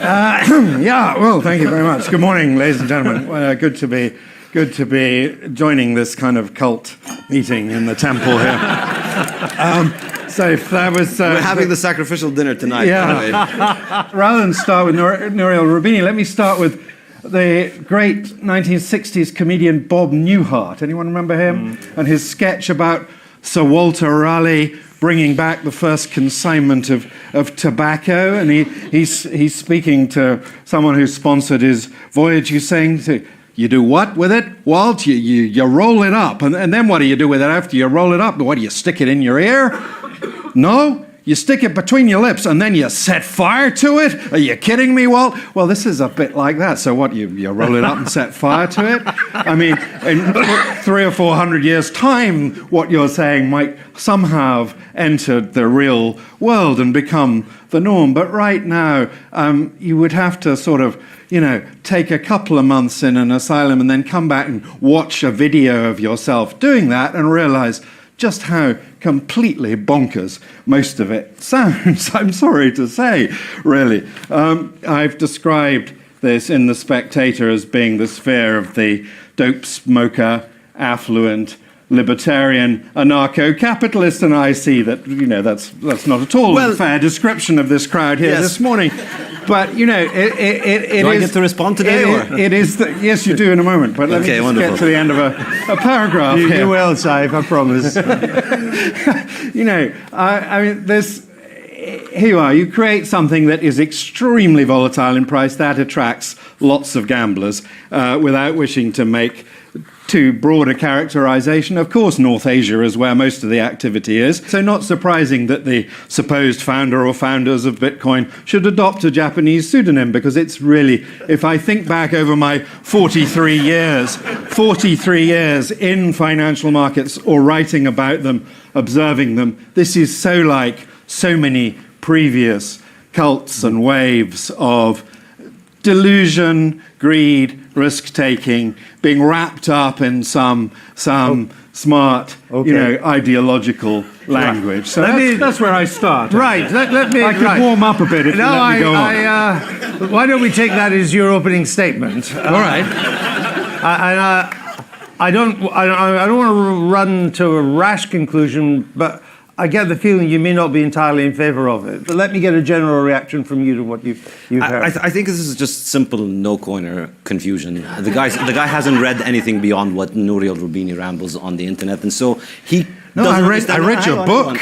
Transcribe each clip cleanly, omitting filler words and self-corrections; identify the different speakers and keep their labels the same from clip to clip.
Speaker 1: Yeah, well, thank you very much. Good morning, ladies and gentlemen. Good to be joining this kind of cult meeting in the temple here. So if that was...
Speaker 2: We're having the sacrificial dinner tonight.
Speaker 1: Yeah. Rather than start with Nouriel Roubini, let me start with the great 1960s comedian Bob Newhart. Anyone remember him? And his sketch about Sir Walter Raleigh bringing back the first consignment of tobacco, and he's speaking to someone who sponsored his voyage. He's saying, you do what with it, Walt? You roll it up, and then what do you do with it after you roll it up? What, do you stick it in your ear? No? You stick it between your lips and then you set fire to it? Are you kidding me, Walt? Well, this is a bit like that. So what, you roll it up and set fire to it? I mean, in 300 or 400 years' time, what you're saying might somehow have entered the real world and become the norm. But right now, you would have to sort of, take a couple of months in an asylum and then come back and watch a video of yourself doing that and realize just how completely bonkers most of it sounds, I'm sorry to say, really. I've described this in The Spectator as being the sphere of the dope smoker, affluent, libertarian, anarcho-capitalist, and I see that, that's not at all a fair description of this crowd here this morning. But, it
Speaker 2: do I get to respond today?
Speaker 1: It is, yes, you do in a moment, but let me just get to the end of a paragraph here.
Speaker 3: You will, Saif, I promise.
Speaker 1: I mean, here you are, you create something that is extremely volatile in price, that attracts lots of gamblers without wishing to make too broad a characterization. Of course, North Asia is where most of the activity is. So not surprising that the supposed founder or founders of Bitcoin should adopt a Japanese pseudonym, because it's really, if I think back over my 43 years in financial markets or writing about them, observing them, this is so like so many previous cults and waves of delusion, greed, risk-taking, being wrapped up in some smart, ideological language. So that's where I start.
Speaker 3: Right. Let me.
Speaker 1: I could warm up a bit if you let me go on.
Speaker 3: Why don't we take that as your opening statement?
Speaker 1: All right.
Speaker 3: I don't want to run to a rash conclusion, but I get the feeling you may not be entirely in favour of it. But let me get a general reaction from you to what you've heard.
Speaker 2: I think this is just simple no-coiner confusion. The guy hasn't read anything beyond what Nouriel Roubini rambles on the internet, and so he.
Speaker 1: No, I read your book.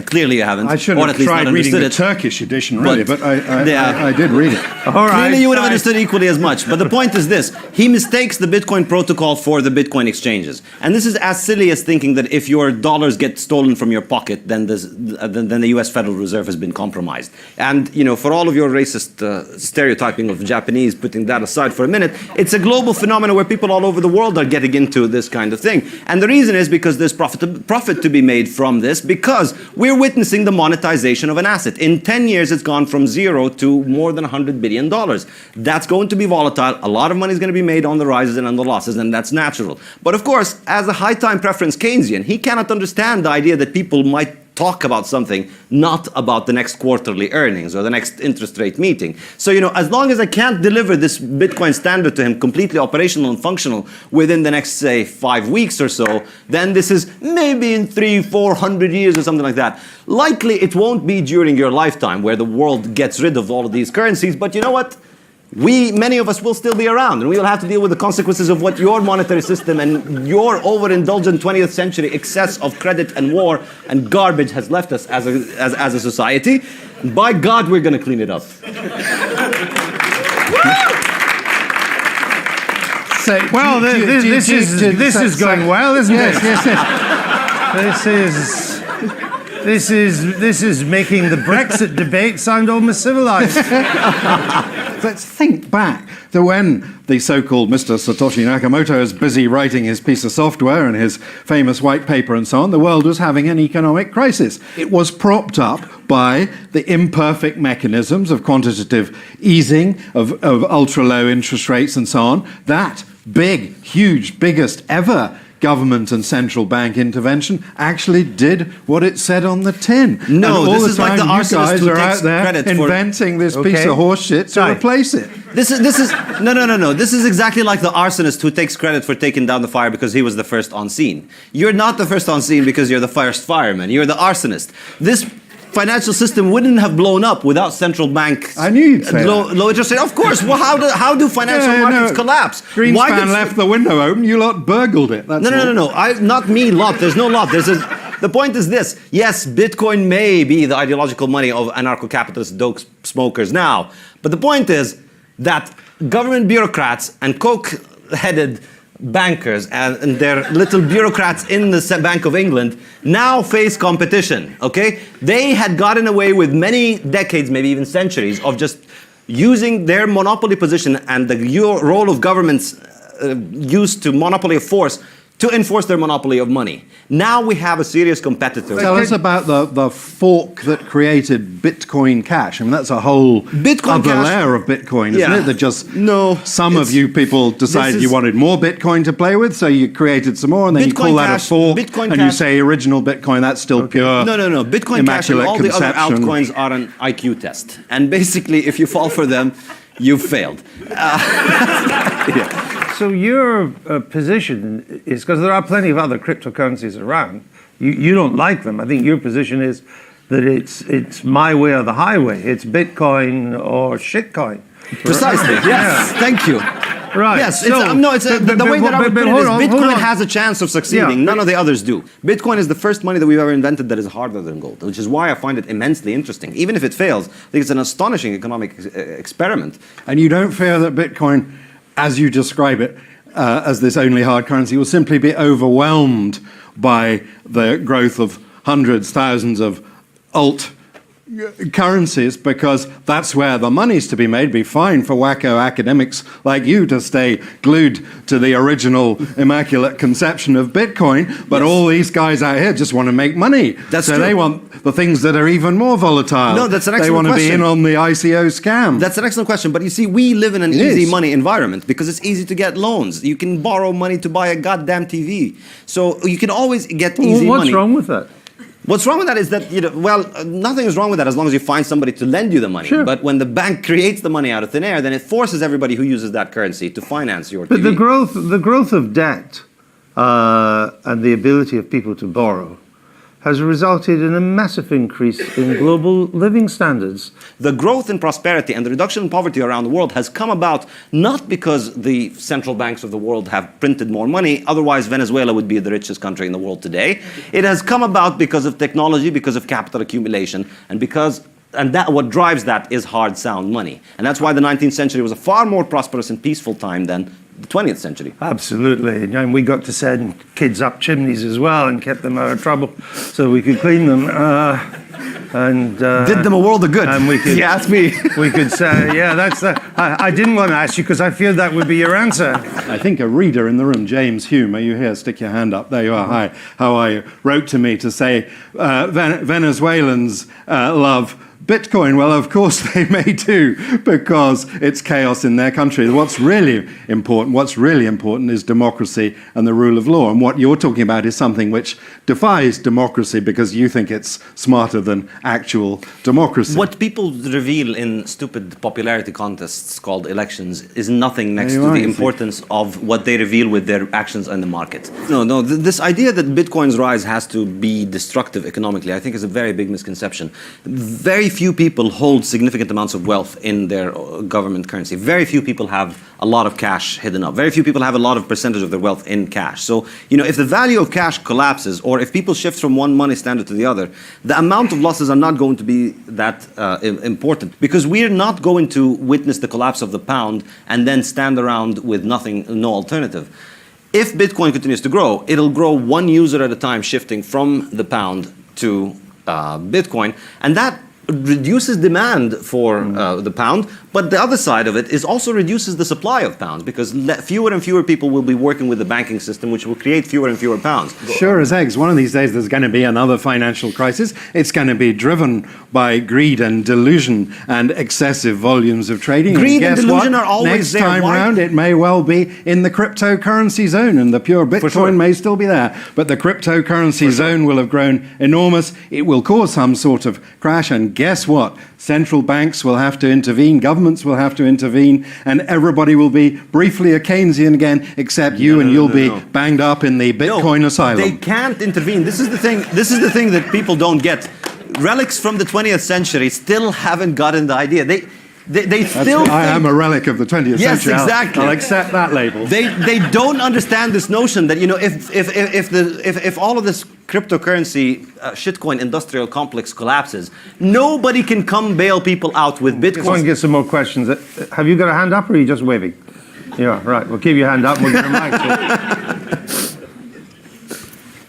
Speaker 2: Clearly you haven't.
Speaker 1: I should have tried reading the Turkish edition, really, but I did read it.
Speaker 3: All right.
Speaker 2: Clearly you would have understood equally as much. But the point is this. He mistakes the Bitcoin protocol for the Bitcoin exchanges. And this is as silly as thinking that if your dollars get stolen from your pocket, then the US Federal Reserve has been compromised. And, for all of your racist stereotyping of Japanese, putting that aside for a minute, it's a global phenomenon where people all over the world are getting into this kind of thing. And the reason is because there's profit to be made from this, because we're witnessing the monetization of an asset. In 10 years, it's gone from zero to more than $100 billion. That's going to be volatile. A lot of money is going to be made on the rises and on the losses, and that's natural. But of course, as a high-time preference Keynesian, he cannot understand the idea that people might talk about something, not about the next quarterly earnings or the next interest rate meeting. So, as long as I can't deliver this Bitcoin standard to him completely operational and functional within the next, say, 5 weeks or so, then this is maybe in 300-400 years or something like that. Likely it won't be during your lifetime where the world gets rid of all of these currencies, but you know what? Many of us will still be around, and we will have to deal with the consequences of what your monetary system and your overindulgent 20th century excess of credit and war and garbage has left us as a society. By God, we're going to clean it up.
Speaker 3: So, well, this is going well, isn't it? This is making the Brexit debate sound almost civilized.
Speaker 1: Let's think back to when the so-called Mr. Satoshi Nakamoto is busy writing his piece of software and his famous white paper and so on. The world was having an economic crisis. It was propped up by the imperfect mechanisms of quantitative easing, of ultra-low interest rates and so on. That big, huge, biggest ever government and central bank intervention actually did what it said on the tin.
Speaker 2: No,
Speaker 1: and all
Speaker 2: this
Speaker 1: the
Speaker 2: is like
Speaker 1: time
Speaker 2: the
Speaker 1: you
Speaker 2: arsonist
Speaker 1: guys
Speaker 2: who
Speaker 1: are
Speaker 2: takes
Speaker 1: out there
Speaker 2: credit for
Speaker 1: inventing this piece of horse shit to
Speaker 3: Sorry.
Speaker 1: replace it.
Speaker 2: This is no. This is exactly like the arsonist who takes credit for taking down the fire because he was the first on scene. You're not the first on scene because you're the first fireman. You're the arsonist. This financial system wouldn't have blown up without central bank
Speaker 1: I knew you'd say
Speaker 2: low interest rate. Of course. Well, how do financial markets collapse?
Speaker 1: Greenspan left the window open. You lot burgled it. That's
Speaker 2: No. Not me, lot. There's no lot. The point is this. Yes, Bitcoin may be the ideological money of anarcho-capitalist dope smokers now. But the point is that government bureaucrats and coke-headed bankers and their little bureaucrats in the Bank of England now face competition, okay? They had gotten away with many decades, maybe even centuries, of just using their monopoly position and the role of governments used to monopoly of force to enforce their monopoly of money. Now we have a serious competitor.
Speaker 1: Tell us about the fork that created Bitcoin Cash. I mean, that's a whole other layer of Bitcoin, isn't it? That just some of you people decided you wanted more Bitcoin to play with, so you created some more, and then you call that a fork, and you say original Bitcoin, that's still pure.
Speaker 2: No. Bitcoin Cash and all the other altcoins are an IQ test. And basically, if you fall for them, you've failed.
Speaker 3: So your position is, because there are plenty of other cryptocurrencies around, you don't like them. I think your position is that it's my way or the highway. It's Bitcoin or shitcoin.
Speaker 2: Precisely. Yes. Thank you.
Speaker 3: Right.
Speaker 2: Yes. The way that I would put it is Bitcoin has a chance of succeeding. None of the others do. Bitcoin is the first money that we've ever invented that is harder than gold, which is why I find it immensely interesting. Even if it fails, I think it's an astonishing economic experiment.
Speaker 1: And you don't fear that Bitcoin, as you describe it, as this only hard currency, will simply be overwhelmed by the growth of hundreds, thousands of alt currencies, because that's where the money's to be made. It'd be fine for wacko academics like you to stay glued to the original immaculate conception of Bitcoin, but all these guys out here just want to make money.
Speaker 2: That's
Speaker 1: so
Speaker 2: true.
Speaker 1: They want the things that are even more volatile.
Speaker 2: No, that's an excellent
Speaker 1: They want to
Speaker 2: question.
Speaker 1: be in on the ICO scam.
Speaker 2: That's an excellent question, but you see, we live in an easy money environment because it's easy to get loans. You can borrow money to buy a goddamn TV. So you can always get easy money.
Speaker 3: What's wrong with that?
Speaker 2: What's wrong with that is that, nothing is wrong with that as long as you find somebody to lend you the money.
Speaker 3: Sure.
Speaker 2: But when the bank creates the money out of thin air, then it forces everybody who uses that currency to finance your TV.
Speaker 3: But the growth of debt and the ability of people to borrow has resulted in a massive increase in global living standards.
Speaker 2: The growth in prosperity and the reduction in poverty around the world has come about not because the central banks of the world have printed more money, otherwise Venezuela would be the richest country in the world today. It has come about because of technology, because of capital accumulation, and what drives that is hard, sound money. And that's why the 19th century was a far more prosperous and peaceful time than the 20th century.
Speaker 3: Absolutely. And we got to send kids up chimneys as well and kept them out of trouble so we could clean them.
Speaker 2: Did them a world of good.
Speaker 3: And we could,
Speaker 2: you asked me.
Speaker 3: We could say, that's that. I didn't want to ask you because I feared that would be your answer.
Speaker 1: I think a reader in the room, James Hume, are you here? Stick your hand up. There you are. Hi. How are you? Wrote to me to say Venezuelans love Bitcoin. Well, of course they may too, because it's chaos in their country. What's really important is democracy and the rule of law. And what you're talking about is something which defies democracy because you think it's smarter than actual democracy.
Speaker 2: What people reveal in stupid popularity contests called elections is nothing next to the importance of what they reveal with their actions in the market. No, this idea that Bitcoin's rise has to be destructive economically, I think is a very big misconception. Very few people hold significant amounts of wealth in their government currency. Very few people have a lot of cash hidden up. Very few people have a lot of percentage of their wealth in cash. So, if the value of cash collapses, or if people shift from one money standard to the other, the amount of losses are not going to be that important, because we're not going to witness the collapse of the pound and then stand around with no alternative. If Bitcoin continues to grow, it'll grow one user at a time, shifting from the pound to Bitcoin, and that reduces demand for the pound, but the other side of it is also reduces the supply of pounds because fewer and fewer people will be working with the banking system, which will create fewer and fewer pounds.
Speaker 1: Sure as eggs. One of these days there's going to be another financial crisis. It's going to be driven by greed and delusion and excessive volumes of trading.
Speaker 2: Greed and delusion
Speaker 1: what?
Speaker 2: are always
Speaker 1: Next time round, it may well be in the cryptocurrency zone, and the pure Bitcoin may still be there. But the cryptocurrency zone will have grown enormous. It will cause some sort of crash, and guess what? Central banks will have to intervene, governments will have to intervene, and everybody will be briefly a Keynesian again, except you, and you'll be banged up in the Bitcoin asylum.
Speaker 2: They can't intervene. This is the thing. This is the thing that people don't get. Relics from the 20th century still haven't gotten the idea. They still think,
Speaker 1: I am a relic of the 20th
Speaker 2: yes,
Speaker 1: century.
Speaker 2: Exactly.
Speaker 1: I'll accept that label.
Speaker 2: They don't understand this notion that, you know, if all of this cryptocurrency shitcoin industrial complex collapses, nobody can come bail people out with Bitcoin.
Speaker 3: Let's go and get some more questions. Have you got a hand up, or are you just waving? Yeah, right. We'll keep your hand up. We'll get a mic.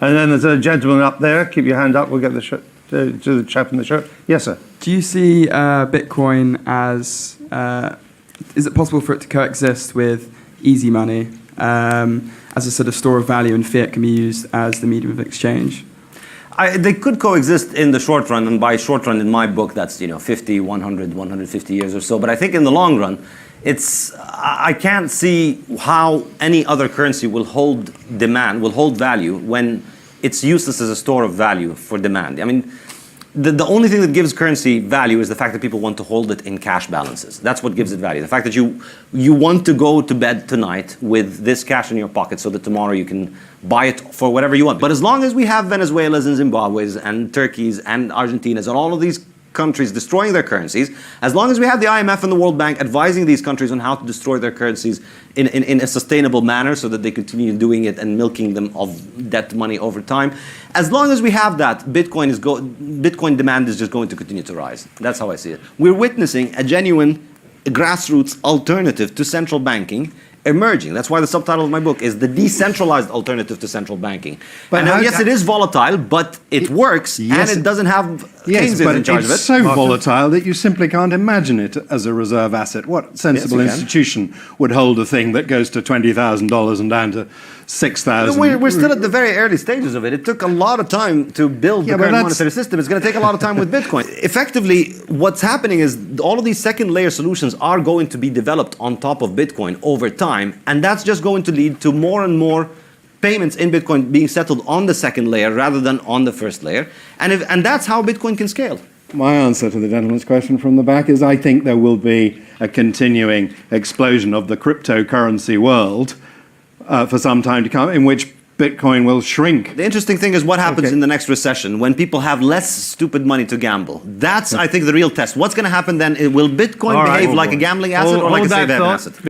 Speaker 3: And then there's a gentleman up there. Keep your hand up. We'll get to the chap in the shirt. Yes, sir.
Speaker 4: Do you see Bitcoin as, is it possible for it to coexist with easy money as a sort of store of value, and fiat can be used as the medium of exchange?
Speaker 2: They could coexist in the short run, and by short run in my book, that's 50, 100, 150 years or so. But I think in the long run, I can't see how any other currency will hold demand, will hold value when it's useless as a store of value for demand. I mean, the only thing that gives currency value is the fact that people want to hold it in cash balances. That's what gives it value. The fact that you want to go to bed tonight with this cash in your pocket so that tomorrow you can buy it for whatever you want. But as long as we have Venezuelas and Zimbabwe's and Turkeys and Argentinas and all of these countries destroying their currencies, as long as we have the IMF and the World Bank advising these countries on how to destroy their currencies in a sustainable manner so that they continue doing it and milking them of debt money over time, as long as we have that, Bitcoin demand is just going to continue to rise. That's how I see it. We're witnessing a genuine grassroots alternative to central banking emerging. That's why the subtitle of my book is The Decentralized Alternative to Central Banking.
Speaker 1: But
Speaker 2: and yes, it is volatile, but it works, and it doesn't have Keynesians in charge of it.
Speaker 1: It's so volatile that you simply can't imagine it as a reserve asset. What sensible institution would hold a thing that goes to $20,000 and down to $6,000?
Speaker 2: We're still at the very early stages of it. It took a lot of time to build the current monetary system. It's going to take a lot of time with Bitcoin. Effectively, what's happening is all of these second layer solutions are going to be developed on top of Bitcoin over time, and that's just going to lead to more and more payments in Bitcoin being settled on the second layer rather than on the first layer. And that's how Bitcoin can scale.
Speaker 1: My answer to the gentleman's question from the back is I think there will be a continuing explosion of the cryptocurrency world for some time to come, in which Bitcoin will shrink.
Speaker 2: The interesting thing is what happens in the next recession when people have less stupid money to gamble. That's, I think, the real test. What's going to happen then? Will Bitcoin behave like a gambling asset or like a safe haven asset?